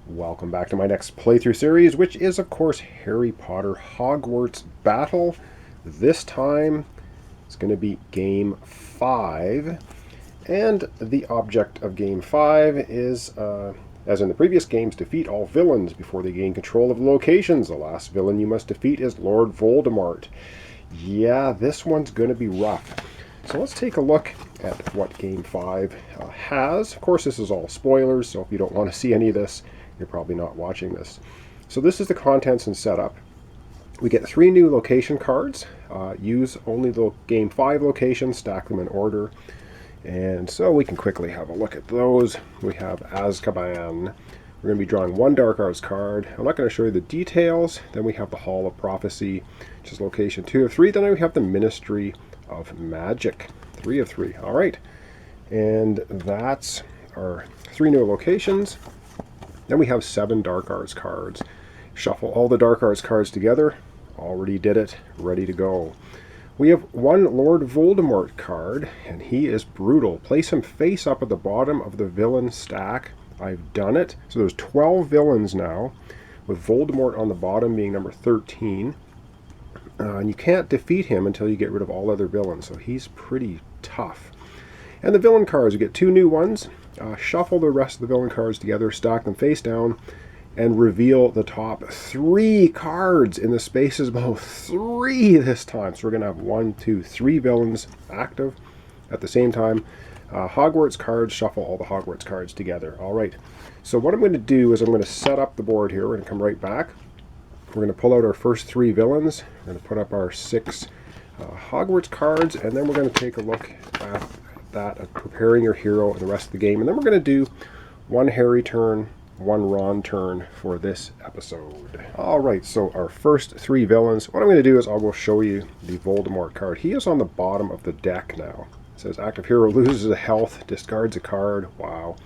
Welcome back to my next playthrough series, which is, of course, Harry Potter Hogwarts Battle. This time, it's going to be Game 5. And the object of Game 5 is, as in the previous games, defeat all villains before they gain control of the locations. The last villain you must defeat is Lord Voldemort. Yeah, this one's going to be rough. So let's take a look at what Game 5 has. Of course, this is all spoilers, so if you don't want to see any of this, you're probably not watching this. So this is the contents and setup. We get 3 new location cards. Use only the Game 5 locations, stack them in order. And so we can quickly have a look at those. We have Azkaban. We're going to be drawing 1 Dark Arts card. I'm not going to show you the details. Then we have the Hall of Prophecy, which is location 2 of 3. Then we have the Ministry of Magic, 3 of 3. All right. And that's our 3 new locations. Then we have 7 Dark Arts cards. Shuffle all the Dark Arts cards together. Already did it. Ready to go. We have 1 Lord Voldemort card, and he is brutal. Place him face up at the bottom of the villain stack. I've done it. So there's 12 villains now, with Voldemort on the bottom being number 13. And you can't defeat him until you get rid of all other villains, so he's pretty tough. And the villain cards, you get 2 new ones. Shuffle the rest of the villain cards together, stack them face down, and reveal the top 3 cards in the spaces below 3 this time. So we're going to have 1, 2, 3 villains active at the same time. Hogwarts cards, shuffle all the Hogwarts cards together. All right. So what I'm going to do is I'm going to set up the board here. We're going to come right back. We're going to pull out our first 3 villains. We're going to put up our 6 Hogwarts cards, and then we're going to take a look at that of preparing your hero and the rest of the game. And then we're going to do 1 Harry turn, 1 Ron turn for this episode. Alright, so our first 3 villains. What I'm going to do is I will show you the Voldemort card. He is on the bottom of the deck now. It says active hero loses a health, discards a card. Wow.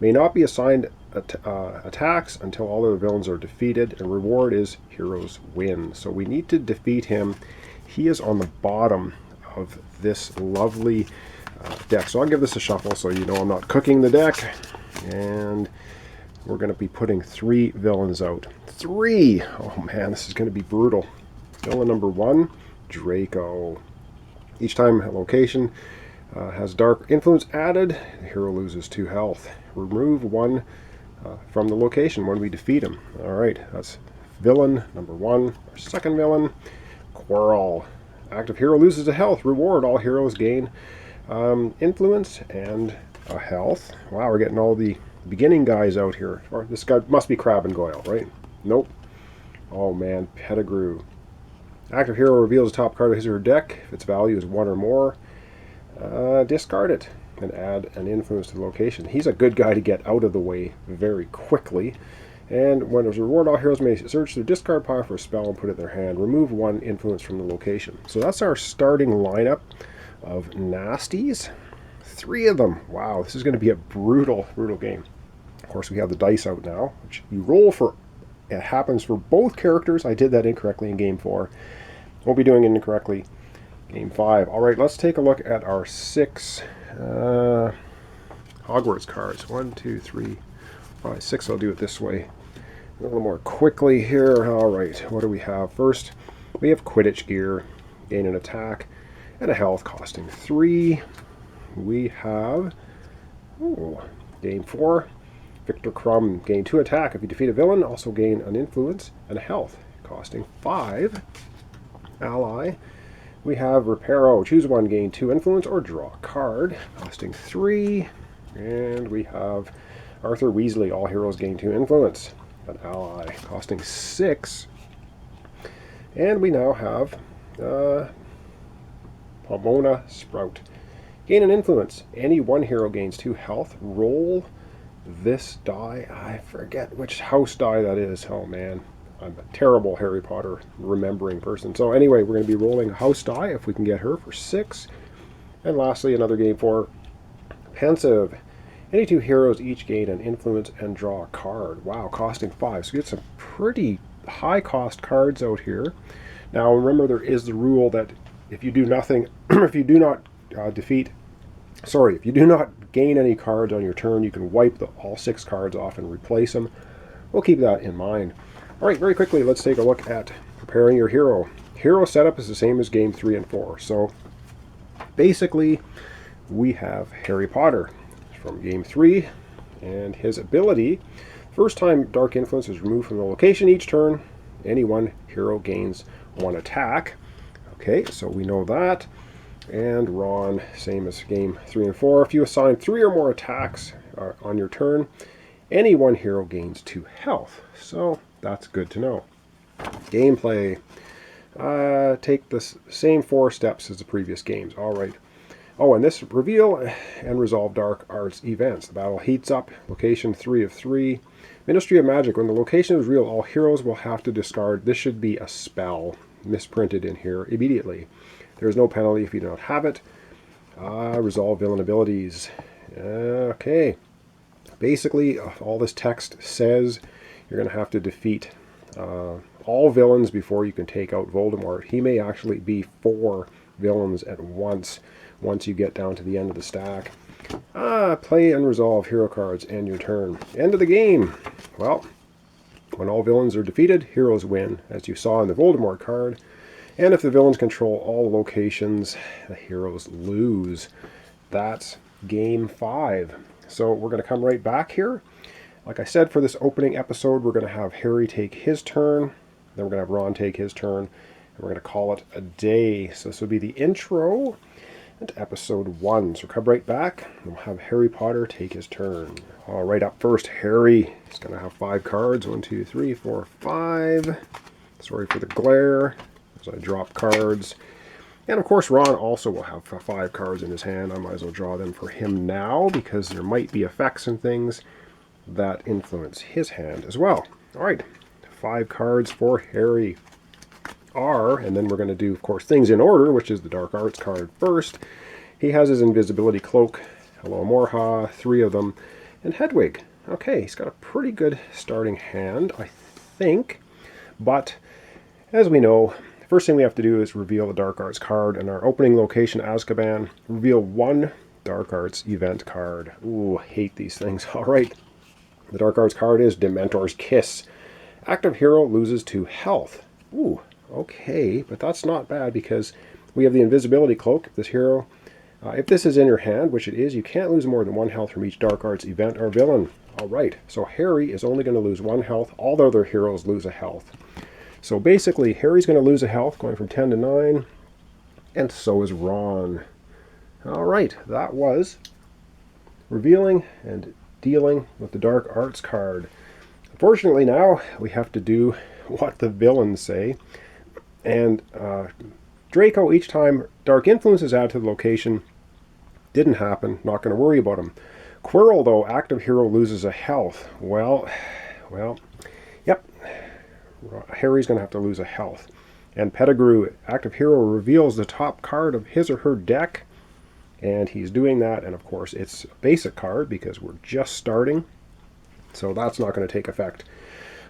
May not be assigned attacks until all other villains are defeated, and reward is heroes win. So we need to defeat him. He is on the bottom of this lovely deck. So I'll give this a shuffle so you know I'm not cooking the deck. And we're going to be putting 3 villains out. 3! Oh man, this is going to be brutal. Villain number 1, Draco. Each time a location has dark influence added, the hero loses 2 health. Remove 1 from the location when we defeat him. Alright, that's villain number 1. Our second villain, Quirrell. Active hero loses a health. Reward, all heroes gain influence and a health. Wow, we're getting all the beginning guys out here. Or this guy must be Crabbe and Goyle, right? Nope. Oh man, Pettigrew. Active hero reveals the top card of his or her deck. If its value is 1 or more, discard it and add an influence to the location. He's a good guy to get out of the way very quickly. And when there's a reward, all heroes may search their discard pile for a spell and put it in their hand. Remove 1 influence from the location. So that's our starting lineup of nasties. 3 of them. Wow, this is going to be a brutal game. Of course, we have the dice out now, which you roll for. It happens for both characters. I did that incorrectly in Game 4. Won't be doing it incorrectly Game 5. All right, let's take a look at our 6 Hogwarts cards. 1, 2, 3, 5, 6. I'll do it this way a little more quickly here. All right, what do we have? First, we have Quidditch gear. Gain an attack and a health costing 3. We have Game 4, Victor Crumb. Gain 2 attack if you defeat a villain. Also gain an influence and a health, costing 5. Ally. We have Reparo. Choose 1, gain 2 influence, or draw a card, costing 3. And we have Arthur Weasley. All heroes gain 2 influence. An ally, costing 6. And we now have Pomona Sprout. Gain an influence. Any 1 hero gains 2 health. Roll this die. I forget which house die that is. Oh man, I'm a terrible Harry Potter remembering person. So anyway, we're going to be rolling a house die if we can get her for 6. And lastly, another game for Pensive. Any 2 heroes each gain an influence and draw a card. Wow, costing 5. So you get some pretty high cost cards out here. Now remember, there is the rule that if you do nothing, if you do not if you do not gain any cards on your turn, you can wipe all 6 cards off and replace them. we'll keep that in mind. All right, very quickly, let's take a look at preparing your hero. Hero setup is the same as game 3 and 4. So basically, we have Harry Potter from game 3, and his ability, first time Dark Influence is removed from the location each turn, any one hero gains 1 attack. Okay, so we know that. And Ron, same as game 3 and 4. If you assign 3 or more attacks on your turn, any one hero gains 2 health. So that's good to know. Gameplay. Take the same 4 steps as the previous games. All right. Oh, and this reveal and resolve dark arts events. The battle heats up. Location 3 of 3. Ministry of Magic. When the location is revealed, all heroes will have to discard. This should be a spell misprinted in here immediately. There is no penalty if you do not have it. Resolve villain abilities. Okay. Basically, all this text says you're going to have to defeat all villains before you can take out Voldemort. He may actually be 4 villains at once you get down to the end of the stack. Play and resolve hero cards, end your turn. End of the game. Well, when all villains are defeated, heroes win, as you saw in the Voldemort card. And if the villains control all locations, the heroes lose. That's game 5. So we're going to come right back here. Like I said, for this opening episode, we're going to have Harry take his turn. Then we're going to have Ron take his turn. And we're going to call it a day. So this will be the intro to episode 1. So come right back, and we'll have Harry Potter take his turn. All right, up first, Harry. He's going to have 5 cards. 1, 2, 3, 4, 5. Sorry for the glare as I drop cards. And of course, Ron also will have 5 cards in his hand. I might as well draw them for him now, because there might be effects and things that influence his hand as well. All right, 5 cards for Harry are, and then we're going to do, of course, things in order, which is the Dark Arts card first. He has his Invisibility Cloak, Hello Morha, 3 of them, and Hedwig. Okay, he's got a pretty good starting hand, I think, but as we know, the first thing we have to do is reveal the Dark Arts card, and our opening location, Azkaban, reveal 1 Dark Arts event card. Ooh, I hate these things. All right, the Dark Arts card is Dementor's Kiss. Active hero loses 2 health. Ooh, okay, but that's not bad, because we have the Invisibility Cloak. If this hero, if this is in your hand, which it is, you can't lose more than 1 health from each Dark Arts event or villain. All right, so Harry is only going to lose 1 health. All the other heroes lose a health. So basically, Harry's going to lose a health, going from 10 to 9, and so is Ron. All right, that was revealing and dealing with the Dark Arts card. Unfortunately, now we have to do what the villains say. And Draco, each time Dark Influence is added to the location, didn't happen. Not going to worry about him. Quirrell, though, active hero loses a health. Well, yep. Harry's going to have to lose a health. And Pettigrew, active hero, reveals the top card of his or her deck. And he's doing that. And of course, it's a basic card because we're just starting. So that's not going to take effect.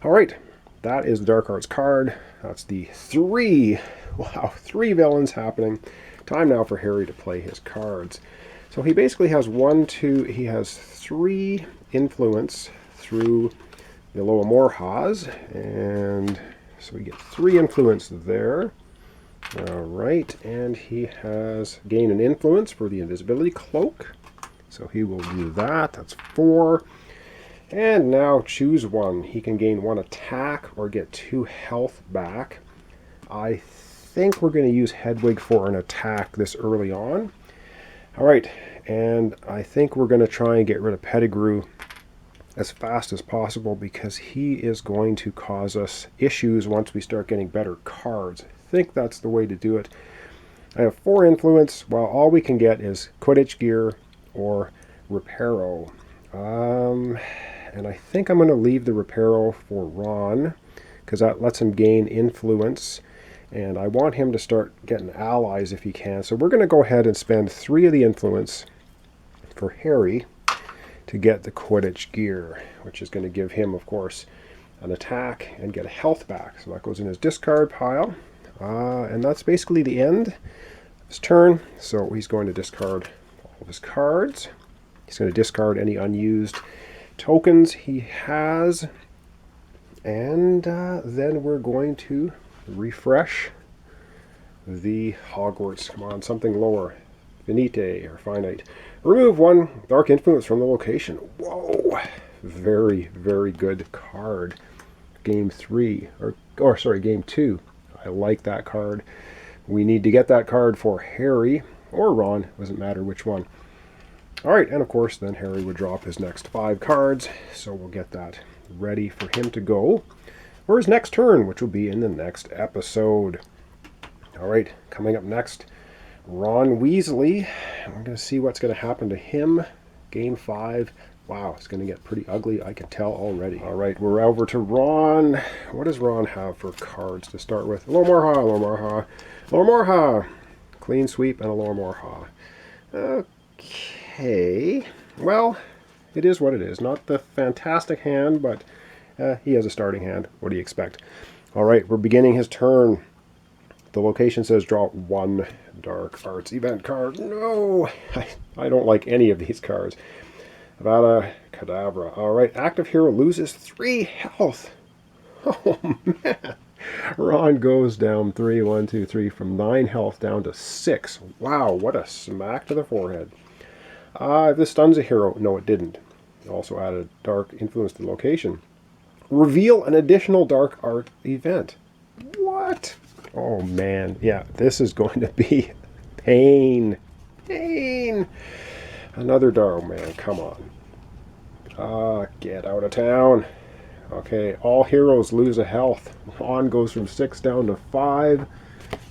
All right. That is the Dark Arts card. That's the 3 villains happening. Time now for Harry to play his cards. So he basically has he has 3 influence through the Loa Morhas, and so we get 3 influence there. All right, and he has gain an influence for the Invisibility Cloak. So he will do that. That's 4. And now choose one. He can gain 1 attack or get 2 health back. I think we're going to use Hedwig for an attack this early on. All right, and I think we're going to try and get rid of Pettigrew as fast as possible, because he is going to cause us issues once we start getting better cards. I think that's the way to do it. I have 4 influence. Well, all we can get is Quidditch Gear or Reparo. And I think I'm going to leave the Reparo for Ron, because that lets him gain influence. And I want him to start getting allies if he can. So we're going to go ahead and spend 3 of the influence for Harry to get the Quidditch Gear, which is going to give him, of course, an attack and get a health back. So that goes in his discard pile. And that's basically the end of his turn. So he's going to discard all of his cards. He's going to discard any unused tokens he has. And then we're going to refresh the Hogwarts. Come on, something lower. Finite or finite. Remove one dark influence from the location. Whoa! Very, very good card. Game 3, or sorry, Game 2. I like that card. We need to get that card for Harry or Ron. Doesn't matter which one. All right, and of course, then Harry would drop his next 5 cards. So we'll get that ready for him to go for his next turn, which will be in the next episode. All right, coming up next, Ron Weasley. We're going to see what's going to happen to him. Game 5. Wow, it's going to get pretty ugly, I can tell already. All right, we're over to Ron. What does Ron have for cards to start with? Lormorha, Lormorha, Lormorha. Clean sweep and a Lormorha. Okay, well, it is what it is. Not the fantastic hand, but he has a starting hand. What do you expect? All right, we're beginning his turn. The location says draw 1 Dark Arts event card. No, I don't like any of these cards. Avada Kedavra. All right, active hero loses 3 health. Oh, man. Ron goes down 3, 1, 2, 3, from 9 health down to 6. Wow, what a smack to the forehead. This stuns a hero. No, it didn't. It also added dark influence to the location. Reveal an additional dark art event. What? Oh, man. Yeah, this is going to be pain. Pain. Another dark, man. Come on. Get out of town. Okay, all heroes lose a health. Ron goes from 6 down to 5.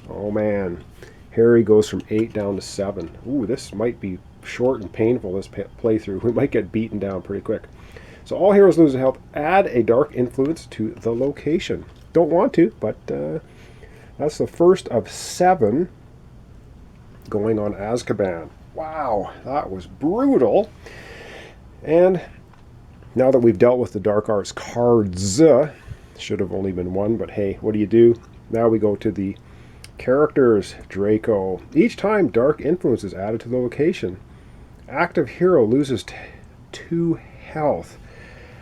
Oh, man. Harry goes from 8 down to 7. Ooh, this might be short and painful, this playthrough. We might get beaten down pretty quick. So all heroes lose a health. Add a dark influence to the location. Don't want to, but that's the first of 7 going on Azkaban. Wow, that was brutal. And now that we've dealt with the Dark Arts cards, should have only been 1, but hey, what do you do? Now we go to the characters. Draco. Each time dark influence is added to the location, active hero loses 2 health.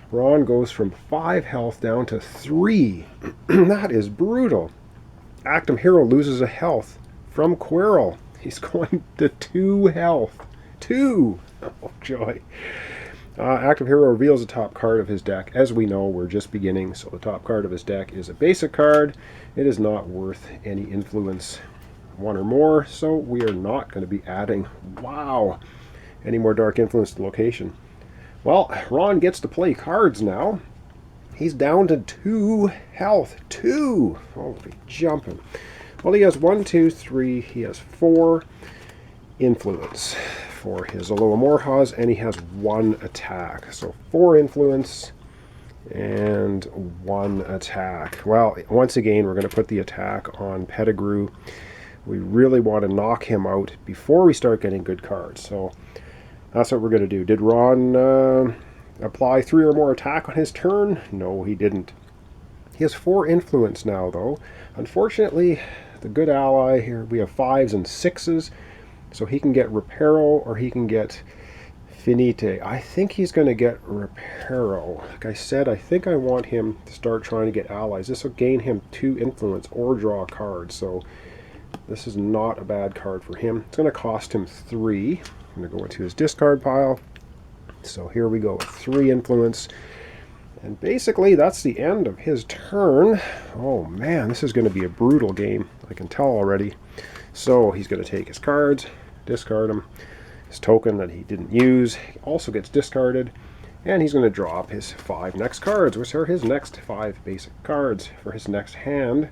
Ron goes from 5 health down to 3. That is brutal. Active hero loses a health from Quirrell. He's going to 2 health. 2! Oh, joy. Active hero reveals the top card of his deck. As we know, we're just beginning, so the top card of his deck is a basic card. It is not worth any influence, 1 or more, so we are not going to be adding, wow, any more dark influence to the location. Well, Ron gets to play cards now. He's down to 2 health. 2! Holy jumping. Well, he has 1, 2, 3. He has 4 influence for his Alohomorphas, and he has 1 attack. So 4 influence and 1 attack. Well, once again, we're going to put the attack on Pettigrew. We really want to knock him out before we start getting good cards. So that's what we're going to do. Did Ron apply 3 or more attack on his turn? No, he didn't. He has 4 influence now, though. Unfortunately, the good ally here, we have 5s and 6s. So he can get Reparo or he can get Finite. I think he's going to get Reparo. Like I said, I think I want him to start trying to get allies. This will gain him 2 influence or draw a card. So this is not a bad card for him. It's going to cost him 3. I'm going to go into his discard pile. So here we go, 3 influence. And basically that's the end of his turn. Oh man, this is going to be a brutal game. I can tell already. So he's going to take his cards, discard them. His token that he didn't use also gets discarded. And he's going to draw up his 5 next cards, which are his next 5 basic cards for his next hand.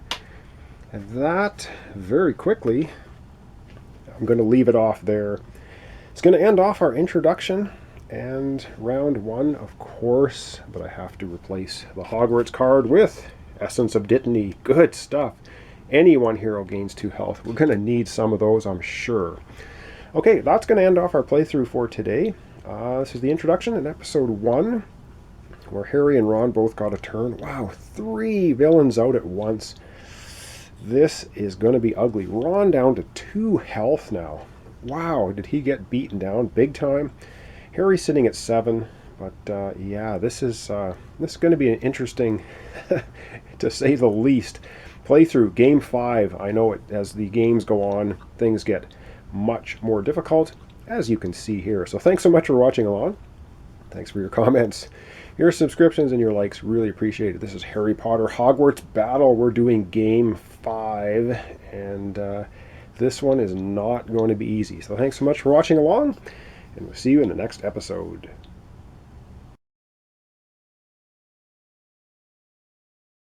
And that, very quickly, I'm going to leave it off there. It's going to end off our introduction and round 1, of course, but I have to replace the Hogwarts card with Essence of Dittany. Good stuff. Any 1 hero gains 2 health. We're going to need some of those, I'm sure. Okay, that's going to end off our playthrough for today. This is the introduction in episode 1, where Harry and Ron both got a turn. Wow, 3 villains out at once. This is going to be ugly. Ron down to 2 health now. Wow, did he get beaten down big time? Harry sitting at 7, But yeah, this is going to be an interesting, to say the least, playthrough. Game 5. I know as the games go on, things get much more difficult, as you can see here. So thanks so much for watching along. Thanks for your comments, your subscriptions, and your likes. Really appreciate it. This is Harry Potter Hogwarts Battle. We're doing Game 5, and this one is not going to be easy. So thanks so much for watching along, and we'll see you in the next episode.